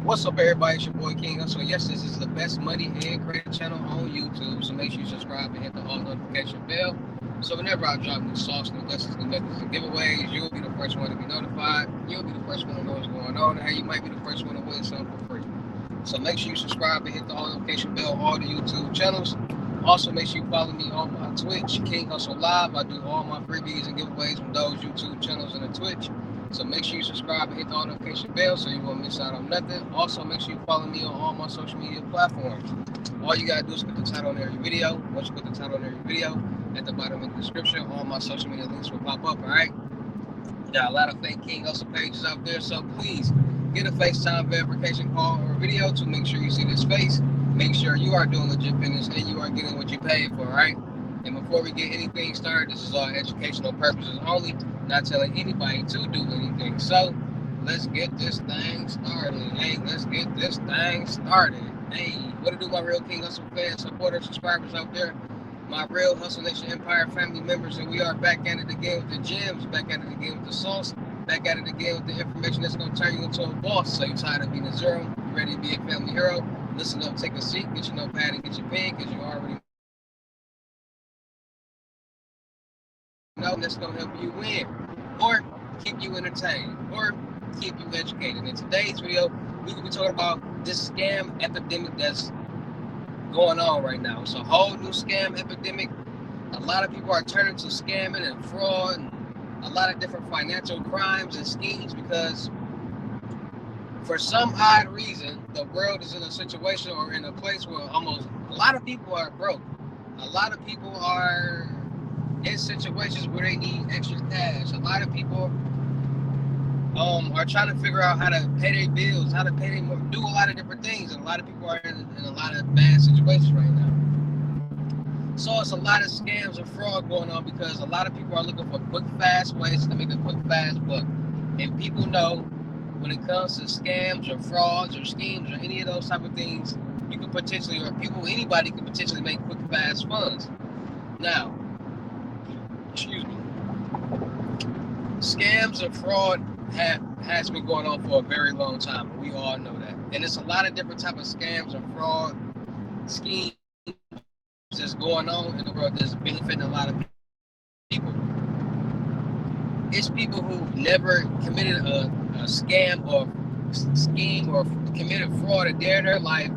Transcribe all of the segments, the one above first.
What's up, everybody? It's your boy King Hussle. Yes, this is the best money and credit channel on YouTube. So make sure you subscribe and hit the all notification bell. So whenever I drop new sauce, new lessons, new methods, and giveaways, you'll be the first one to be notified. You'll be the first one to know what's going on. And hey, you might be the first one to win something for free. So make sure you subscribe and hit the all notification bell on all the YouTube channels. Also, make sure you follow me on my Twitch, King Hussle Live. I do all my freebies and giveaways from those YouTube channels and the Twitch. So make sure you subscribe and hit the notification bell so you won't miss out on nothing. Also, make sure you follow me on all my social media platforms. All you gotta do is put the title on every video. Once you put the title on every video, at the bottom of the description, all my social media links will pop up, all right? Got a lot of fake King Hussle pages out there, so please get a FaceTime verification call or video to make sure you see this face. Make sure you are doing legit business and you are getting what you paid for, all right? And before we get anything started, this is all educational purposes only, not telling anybody to do anything. So let's get this thing started. Hey, let's get this thing started. Hey, what to do, my real King Hussle fans, supporters, subscribers out there, my real Hustle Nation Empire family members, and we are back at it again with the gems, back at it again with the sauce, back at it again with the information that's going to turn you into a boss. So you're tired of being a zero, you ready to be a family hero? Listen up, take a seat, get your notepad and get your pen, because you already know that's going to help you win, or keep you entertained, or keep you educated. In today's video, we will be talking about this scam epidemic that's going on right now. It's a whole new scam epidemic. A lot of people are turning to scamming and fraud and a lot of different financial crimes and schemes because for some odd reason, the world is in a situation or in a place where almost a lot of people are broke. A lot of people are in situations where they need extra cash. A lot of people are trying to figure out how to pay their bills, how to pay their, do a lot of different things. And a lot of people are in a lot of bad situations right now. So it's a lot of scams and fraud going on because a lot of people are looking for quick, fast ways to make a quick, fast buck. And people know when it comes to scams or frauds or schemes or any of those type of things, you can potentially, or people, anybody can potentially make quick, fast funds. Now, excuse me, scams and fraud has been going on for a very long time. We all know that. And it's a lot of different type of scams and fraud schemes that's going on in the world that's benefiting a lot of people. It's people who never committed a scam or scheme or committed fraud a day in their life,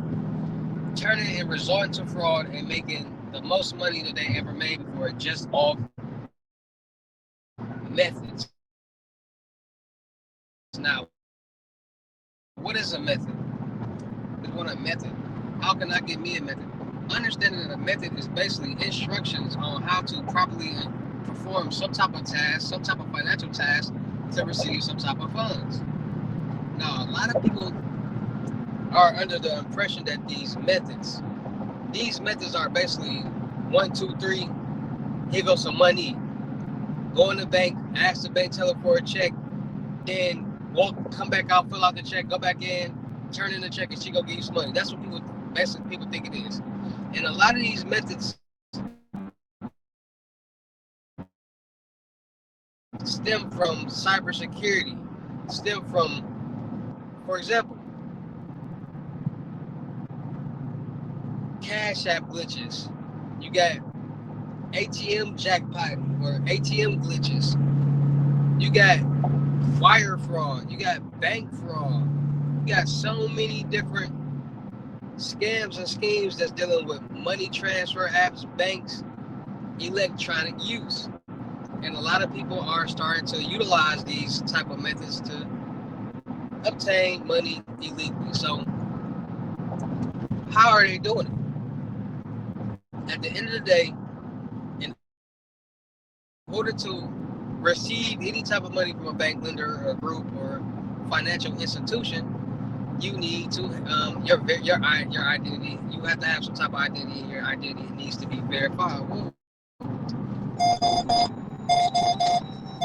turning and resorting to fraud and making the most money that they ever made before just off methods. Now, what is a method? We want a method. How can I get me a method? Understanding that a method is basically instructions on how to properly perform some type of task, some type of financial task to receive some type of funds. Now, a lot of people are under the impression that these methods are basically 1, 2, 3, here goes some money. Go in the bank, ask the bank teller for a check, then come back out, fill out the check, go back in, turn in the check, and she go give you some money. That's what people think it is. And a lot of these methods stem from cybersecurity, stem from, for example, Cash App glitches. You got ATM jackpot or ATM glitches. You got wire fraud. You got bank fraud. You got so many different scams and schemes that's dealing with money transfer apps, banks, electronic use. And a lot of people are starting to utilize these type of methods to obtain money illegally. So how are they doing it? At the end of the day, in order to receive any type of money from a bank lender or group or financial institution, you need to your identity. You have to have some type of identity, and your identity needs to be verified.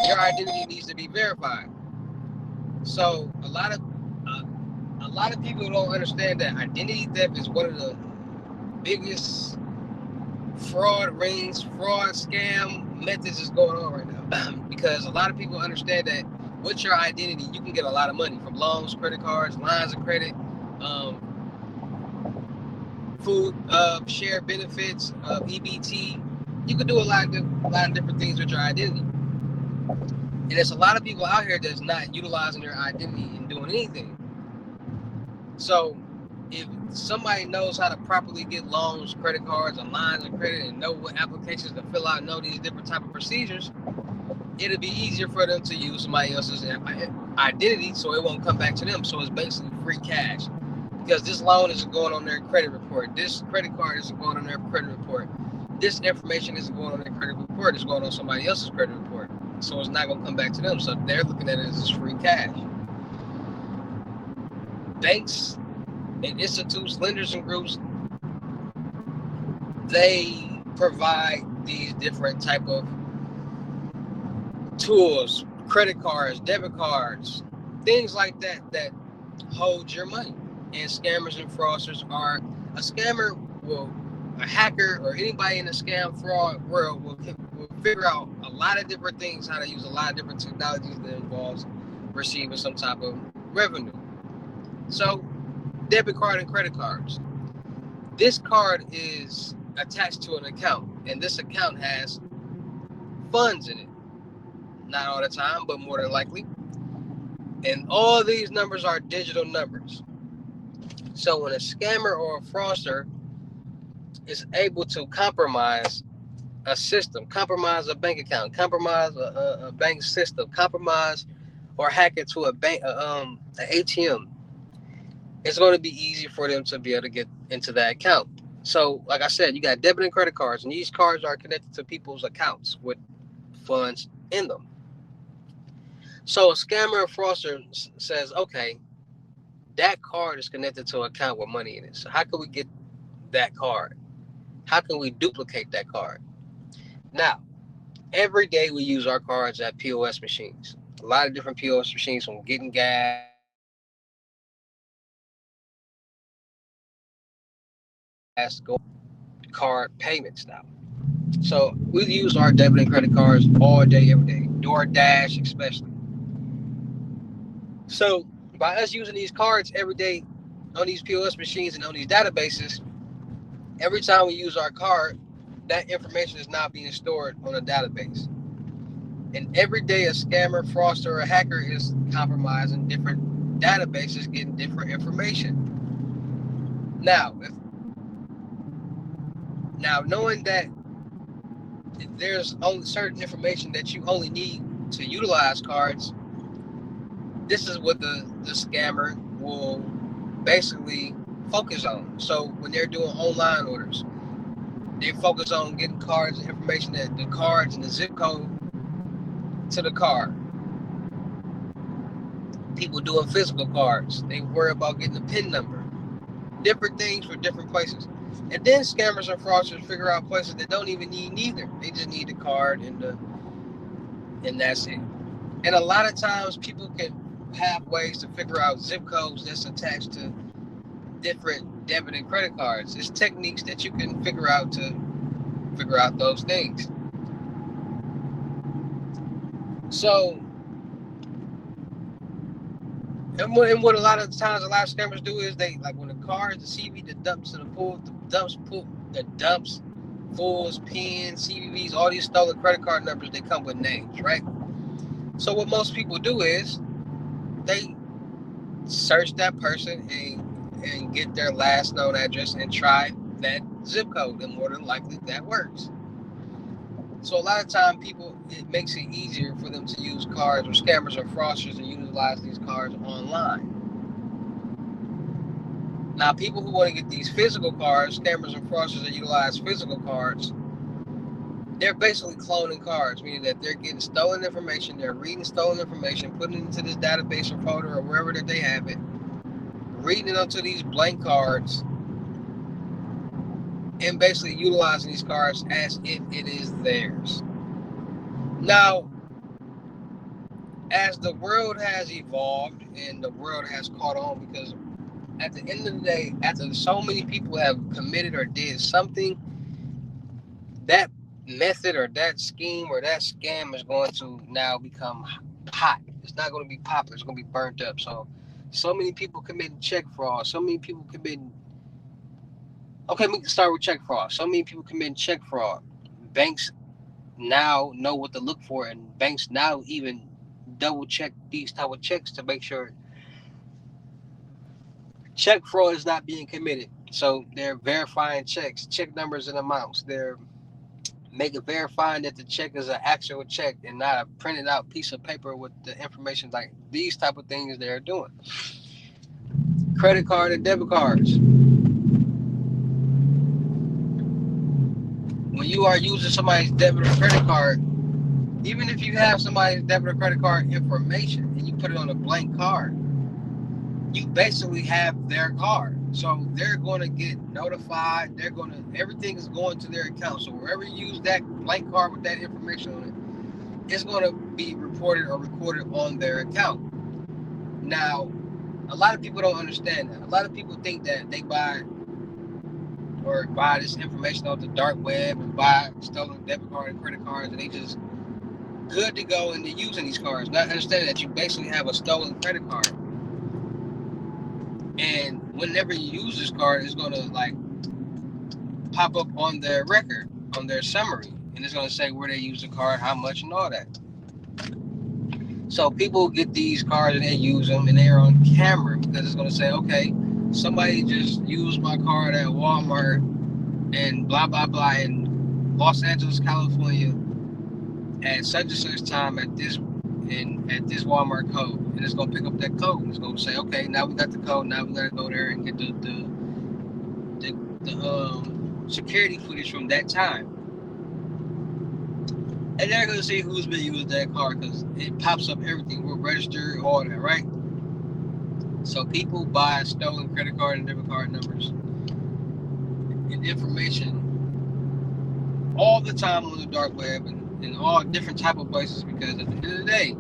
Your identity needs to be verified. So a lot of people don't understand that identity theft is one of the biggest fraud rings, fraud scam methods is going on right now. Because a lot of people understand that with your identity, you can get a lot of money from loans, credit cards, lines of credit, food share benefits, EBT. You can do a lot of different things with your identity. And there's a lot of people out here that's not utilizing their identity and doing anything. So if somebody knows how to properly get loans, credit cards, and lines of credit, and know what applications to fill out, know these different type of procedures, it'll be easier for them to use somebody else's identity, so it won't come back to them. So it's basically free cash, because this loan isn't going on their credit report, this credit card isn't going on their credit report, this information isn't going on their credit report, it's going on somebody else's credit report. So it's not going to come back to them. So they're looking at it as free cash. Banks and institutes, lenders and groups, they provide these different type of tools, credit cards, debit cards, things like that that hold your money. And scammers and fraudsters are, a scammer will, a hacker or anybody in the scam fraud world will figure out a lot of different things, how to use a lot of different technologies that involves receiving some type of revenue. So debit card and credit cards. This card is attached to an account, and this account has funds in it. Not all the time, but more than likely. And all these numbers are digital numbers. So when a scammer or a fraudster is able to compromise a system, compromise a bank account, compromise a bank system, compromise or hack into a bank, an ATM, it's going to be easy for them to be able to get into that account. So, like I said, you got debit and credit cards, and these cards are connected to people's accounts with funds in them. So, a scammer or fraudster says, okay, that card is connected to an account with money in it. So, how can we get that card? How can we duplicate that card? Now, every day we use our cards at POS machines. A lot of different POS machines, from getting gas, card payments now. So we use our debit and credit cards all day, every day. DoorDash, especially. So by us using these cards every day on these POS machines and on these databases, every time we use our card, that information is now being stored on a database. And every day a scammer, fraudster, or a hacker is compromising different databases, getting different information. Now knowing that there's only certain information that you only need to utilize cards, this is what the scammer will basically focus on. So when they're doing online orders, they focus on getting cards and information, that the cards and the zip code to the card. People doing physical cards, they worry about getting the PIN number. Different things for different places. And then scammers and fraudsters figure out places that don't even need neither. They just need the card and that's it. And a lot of times people can have ways to figure out zip codes that's attached to different debit and credit cards. It's techniques that you can figure out to figure out those things. So, and what a lot of times a lot of scammers do is they, like, when the cards, the CV, the dumps to the pool, the dumps, fools, pins, CVVs, all these stolen credit card numbers, they come with names, right? So what most people do is they search that person and get their last known address and try that zip code, and more than likely that works. So a lot of time it makes it easier for them to use cards, or scammers or fraudsters, and utilize these cards online. Now, people who want to get these physical cards, scammers and fraudsters that utilize physical cards, they're basically cloning cards, meaning that they're getting stolen information, they're reading stolen information, putting it into this database or folder or wherever that they have it, reading it onto these blank cards, and basically utilizing these cards as if it is theirs. Now, as the world has evolved and the world has caught on, because at the end of the day, after so many people have committed or did something, that method or that scheme or that scam is going to now become hot. It's not going to be popular. It's going to be burnt up. So So many people committing check fraud. So many people committing. Okay, we can start with check fraud. So many people committing check fraud. Banks now know what to look for, and banks now even double check these type of checks to make sure check fraud is not being committed. So they're verifying checks, check numbers and amounts. They're making verifying that the check is an actual check and not a printed out piece of paper with the information. Like these type of things they're doing. Credit card and debit cards. When you are using somebody's debit or credit card, even if you have somebody's debit or credit card information and you put it on a blank card, you basically have their card. So they're going to get notified. They're going to, everything is going to their account. So wherever you use that blank card with that information on it, it's going to be reported or recorded on their account. Now, a lot of people don't understand that. A lot of people think that they buy this information off the dark web and buy stolen debit card and credit cards, and they just good to go into using these cards. Not understanding that you basically have a stolen credit card, and whenever you use this card, it's gonna like pop up on their record, on their summary, and it's gonna say where they use the card, how much, and all that. So people get these cards and they use them, and they're on camera because it's gonna say, okay, somebody just used my card at Walmart and blah blah blah in Los Angeles, California, at such and such time at this Walmart code, and it's gonna pick up that code. And it's gonna say, okay, now we got the code. Now we gotta go there and get the security footage from that time, and they're gonna see who's been using that card because it pops up everything. We're registered, all that, right? So people buy stolen credit card and debit card numbers and information all the time on the dark web and in all different type of places because at the end of the day,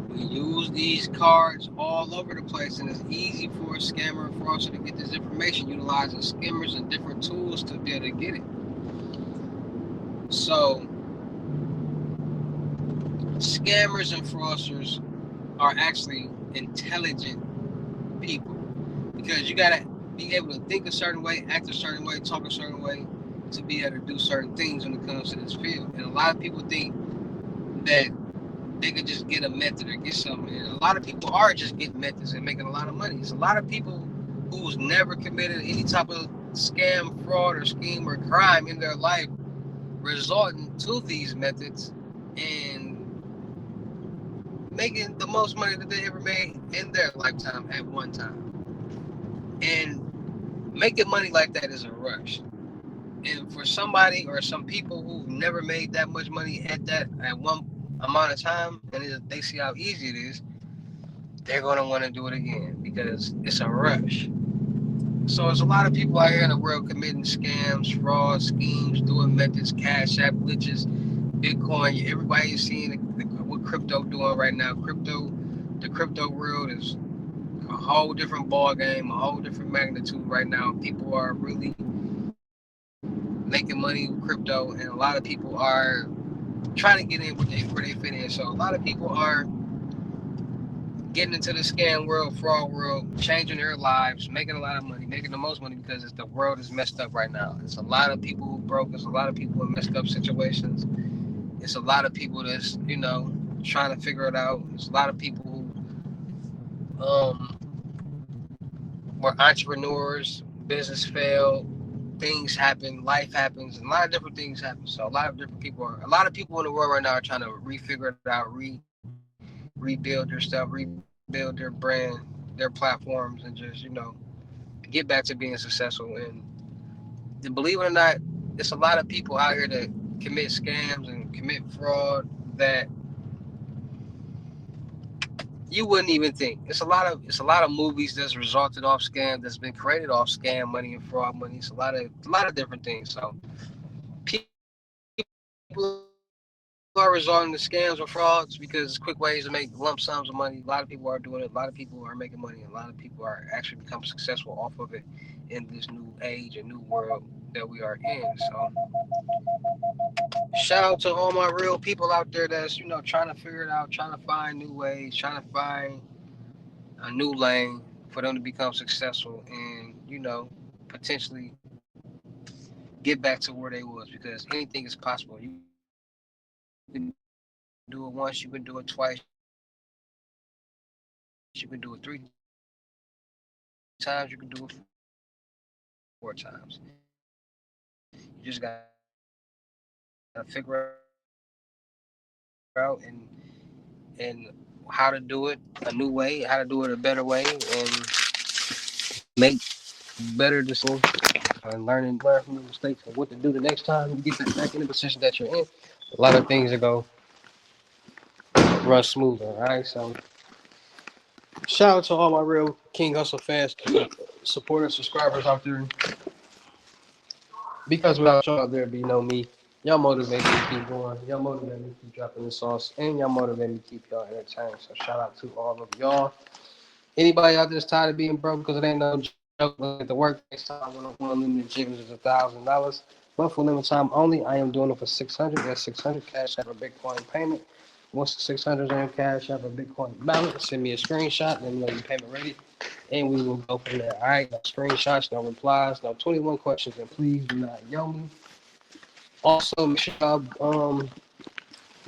we use these cards all over the place, and it's easy for a scammer and fraudster to get this information utilizing skimmers and different tools to be able to get it. So, scammers and fraudsters are actually intelligent people because you gotta be able to think a certain way, act a certain way, talk a certain way to be able to do certain things when it comes to this field. And a lot of people think that they could just get a method or get something. And a lot of people are just getting methods and making a lot of money. There's a lot of people who's never committed any type of scam, fraud, or scheme or crime in their life resorting to these methods and making the most money that they ever made in their lifetime at one time. And making money like that is a rush. And for somebody or some people who've never made that much money at one amount of time, and they see how easy it is, they're gonna want to do it again because it's a rush. So there's a lot of people out here in the world committing scams, fraud, schemes, doing methods, cash app glitches, Bitcoin. Everybody's seeing what crypto doing right now. The crypto world is a whole different ball game, a whole different magnitude right now. People are really making money with crypto, and a lot of people are trying to get in where they fit in. So a lot of people are getting into the scam world, fraud world, changing their lives, making a lot of money, making the most money because the world is messed up right now. It's a lot of people who broke. There's a lot of people in messed up situations. It's a lot of people that's trying to figure it out. There's a lot of people who were entrepreneurs, business failed, things happen, life happens, and a lot of different things happen. So a lot of people in the world right now are trying to refigure it out, rebuild their stuff, rebuild their brand, their platforms, and just get back to being successful. And believe it or not, it's a lot of people out here that commit scams and commit fraud that you wouldn't even think. It's a lot of movies that's resulted off scam, that's been created off scam money and fraud money. It's a lot of different things. So people are resorting to scams or frauds because it's quick ways to make lump sums of money. A lot of people are doing it. A lot of people are making money. A lot of people are actually become successful off of it in this new age and new world that we are in. So shout out to all my real people out there that's trying to figure it out, trying to find new ways, trying to find a new lane for them to become successful and, potentially get back to where they was, because anything is possible. You can do it once, you can do it twice, you can do it 3 times, you can do it 4 times. You just gotta figure out and how to do it a new way, how to do it a better way, and make better decisions and learn from the mistakes and what to do the next time you get back in the position that you're in. A lot of things that go run smoother. All right, so shout out to all my real King Hustle fans, supporters, subscribers out there. Because without y'all, there'd be no me. Y'all motivate me to keep going. Y'all motivate me to keep dropping the sauce, and y'all motivate me to keep y'all entertained. So shout out to all of y'all. Anybody out there's tired of being broke because it ain't no joke. Look at the workplace time when I'm going limited gyms is $1,000. But for limited time only, I am doing it for 600. That's 600 cash out of a Bitcoin payment. Once the 600 is in cash out of a Bitcoin balance, send me a screenshot. Let me know your payment ready, and we will go from there. All right, no screenshots, no replies, no 21 questions, and please do not yell me. Also, make sure y'all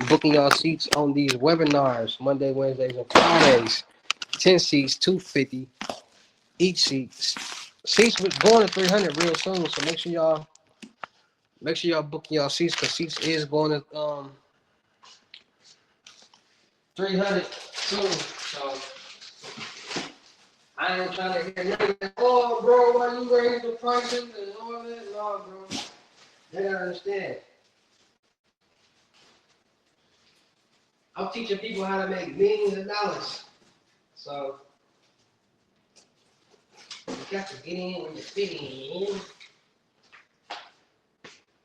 booking y'all seats on these webinars Monday, Wednesdays, and Fridays. 10 seats, 250 each seat. Seats was going to 300 real soon, so make sure y'all booking y'all seats, because seats is going to 300 soon. So I ain't trying to hear nothing. Oh, bro, why you raise the prices and all that? No, bro. They gotta understand. I'm teaching people how to make millions of dollars. So you got to get in when you fit in.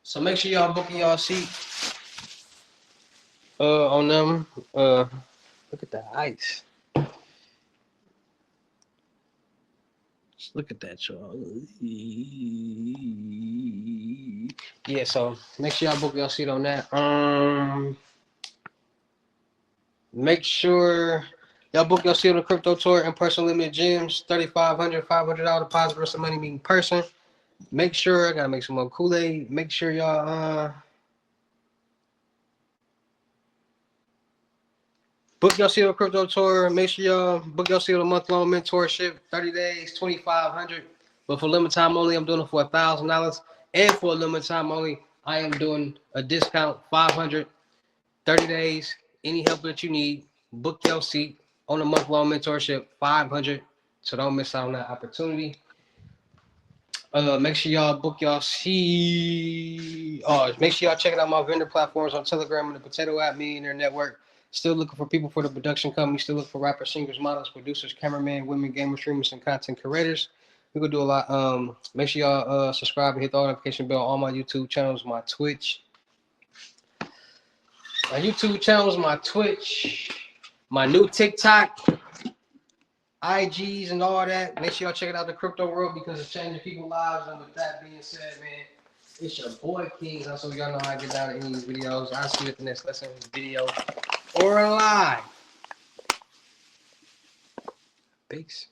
So make sure y'all booking y'all seat on them. Look at the ice. Just look at that, y'all. Yeah, so make sure y'all book your seat on that. Make sure y'all book your seat on the crypto tour in person limited gyms. $3,500, $500 deposit versus money meeting person. Make sure I gotta make some more Kool-Aid. Make sure y'all book your seat on crypto tour. Make sure y'all book your seat on a month-long mentorship. 30 days, $2,500. But for limited time only, I'm doing it for $1,000. And for a limited time only, I am doing a discount, $500. 30 days, any help that you need, book your seat on a month-long mentorship, $500. So don't miss out on that opportunity. Make sure y'all book y'all seat. Make sure y'all checking out my vendor platforms on Telegram and the Potato App Millionaire Network. Still looking for people for the production company. Still looking for rappers, singers, models, producers, cameramen, women, gamers, streamers, and content creators. We're gonna do a lot. Make sure y'all subscribe and hit the notification bell on all my YouTube channels, my Twitch. My YouTube channels, my Twitch, my new TikTok, IGs, and all that. Make sure y'all check it out, the crypto world, because it's changing people's lives. And with that being said, man, it's your boy King Hustle. Y'all know how I get down to any of these videos. I'll see you at the next lesson, video, or live. Peace.